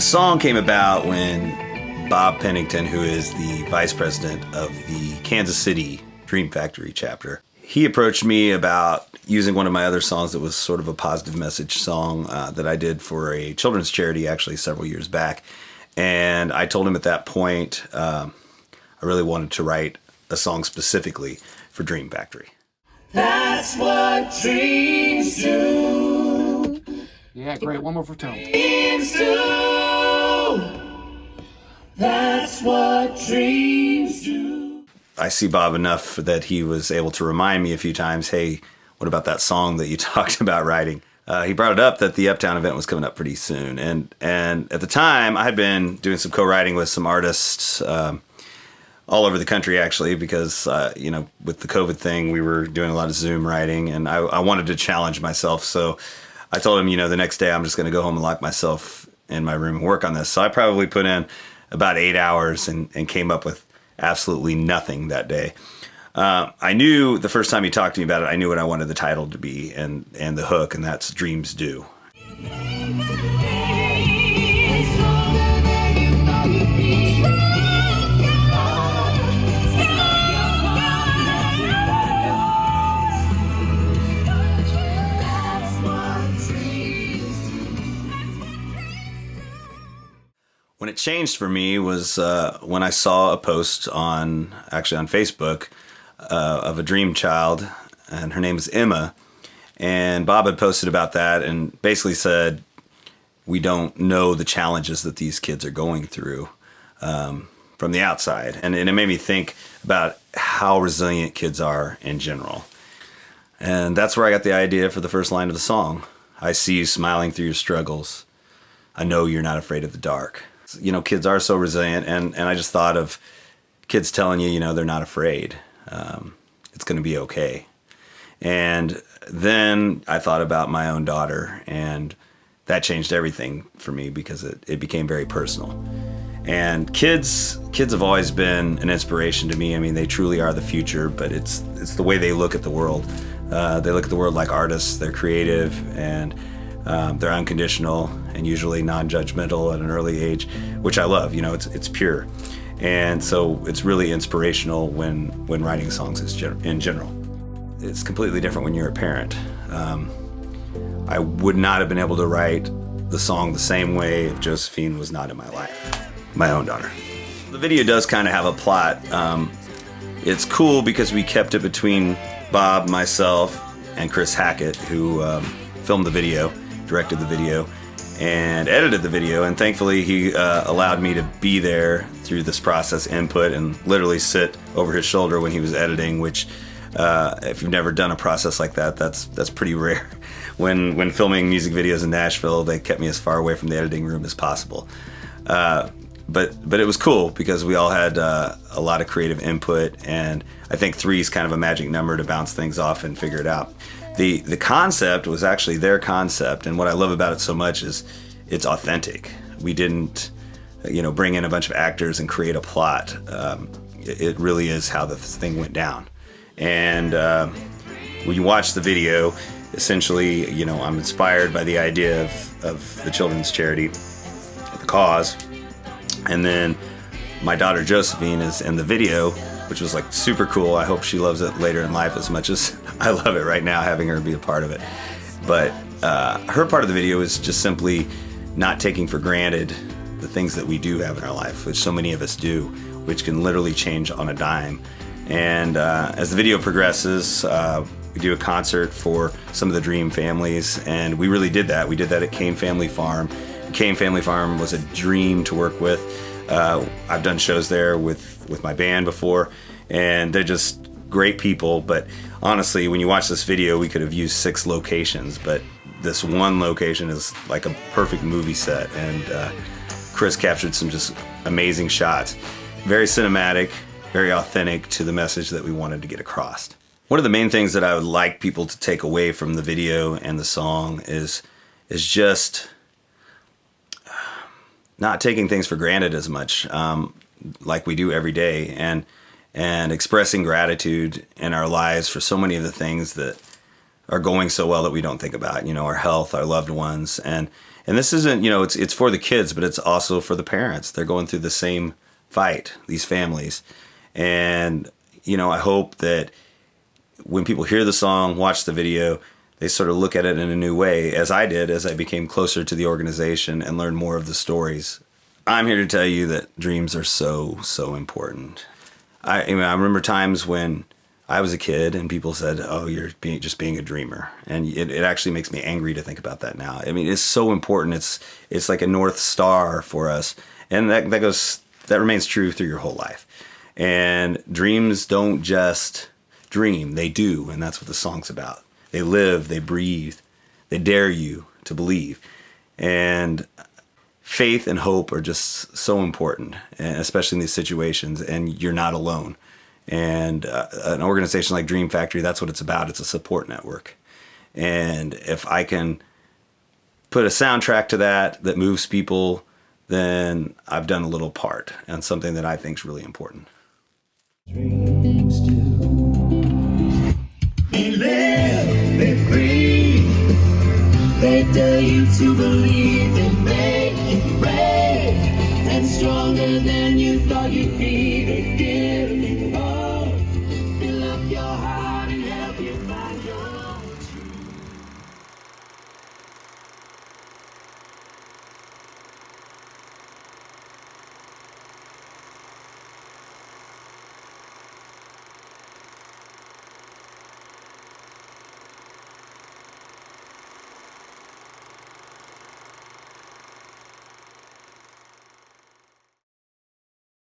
song came about when Bob Pennington, who is the vice president of the Kansas City Dream Factory chapter, he approached me about using one of my other songs that was sort of a positive message song that I did for a children's charity actually several years back. And I told him at that point I really wanted to write a song specifically for Dream Factory. That's what dreams do. Yeah, great. One more for Tom. Dreams do. That's what dreams do. I see Bob enough that he was able to remind me a few times, hey, what about that song that you talked about writing? He brought it up that the Uptown event was coming up pretty soon. And at the time, I had been doing some co-writing with some artists all over the country, actually, because, with the COVID thing, we were doing a lot of Zoom writing, and I wanted to challenge myself. So I told him, the next day I'm just going to go home and lock myself in my room and work on this. So I probably put in about 8 hours and came up with absolutely nothing that day. I knew the first time he talked to me about it, I knew what I wanted the title to be and the hook, and that's Dreams Do. When it changed for me was when I saw a post on Facebook of a dream child, and her name is Emma, and Bob had posted about that and basically said, we don't know the challenges that these kids are going through from the outside. And it made me think about how resilient kids are in general. And that's where I got the idea for the first line of the song. I see you smiling through your struggles. I know you're not afraid of the dark. Kids are so resilient, and I just thought of kids telling you, they're not afraid. It's going to be okay. And then I thought about my own daughter, and that changed everything for me because it became very personal. And kids have always been an inspiration to me. I mean, they truly are the future, but it's the way they look at the world. They look at the world like artists. They're creative, and they're unconditional and usually non-judgmental at an early age, which I love. It's pure. And so it's really inspirational when writing songs in general. It's completely different when you're a parent. I would not have been able to write the song the same way if Josephine was not in my life, my own daughter. The video does kind of have a plot. It's cool because we kept it between Bob, myself, and Chris Hackett, who filmed the video, directed the video, and edited the video, and thankfully he allowed me to be there through this process input and literally sit over his shoulder when he was editing, which if you've never done a process like that, that's pretty rare. When filming music videos in Nashville, they kept me as far away from the editing room as possible. But it was cool because we all had a lot of creative input, and I think 3 is kind of a magic number to bounce things off and figure it out. The concept was actually their concept, and what I love about it so much is it's authentic. We didn't, bring in a bunch of actors and create a plot. It really is how the thing went down. And when you watch the video, essentially, I'm inspired by the idea of the children's charity, the cause, and then my daughter Josephine is in the video, which was like super cool. I hope she loves it later in life as much as I love it right now, having her be a part of it. But her part of the video is just simply not taking for granted the things that we do have in our life, which so many of us do, which can literally change on a dime. And as the video progresses, we do a concert for some of the Dream families, and we really did that. We did that at Kane Family Farm. Kane Family Farm was a dream to work with. I've done shows there with my band before, and they're just great people. But honestly, when you watch this video, we could have used 6 locations, but this one location is like a perfect movie set, and Chris captured some just amazing shots. Very cinematic, very authentic to the message that we wanted to get across. One of the main things that I would like people to take away from the video and the song is just not taking things for granted as much, like we do every day, and expressing gratitude in our lives for so many of the things that are going so well that we don't think about, our health, our loved ones, and And this isn't, it's for the kids, but it's also for the parents. They're going through the same fight, these families. And, I hope that when people hear the song, watch the video, they sort of look at it in a new way, as I did as I became closer to the organization and learned more of the stories. I'm here to tell you that dreams are so, so important. I remember times when I was a kid and people said, oh, you're just being a dreamer. And it actually makes me angry to think about that now. I mean, it's so important. It's like a North Star for us. And that remains true through your whole life. And dreams don't just dream, they do. And that's what the song's about. They live, they breathe, they dare you to believe. And faith and hope are just so important, especially in these situations. And you're not alone. And an organization like Dream Factory, that's what it's about. It's a support network. And if I can put a soundtrack to that moves people, then I've done a little part, and something that I think is really important. Dreams do. They live, they breathe, they dare you to believe, they make you brave and stronger than you thought you'd be. They give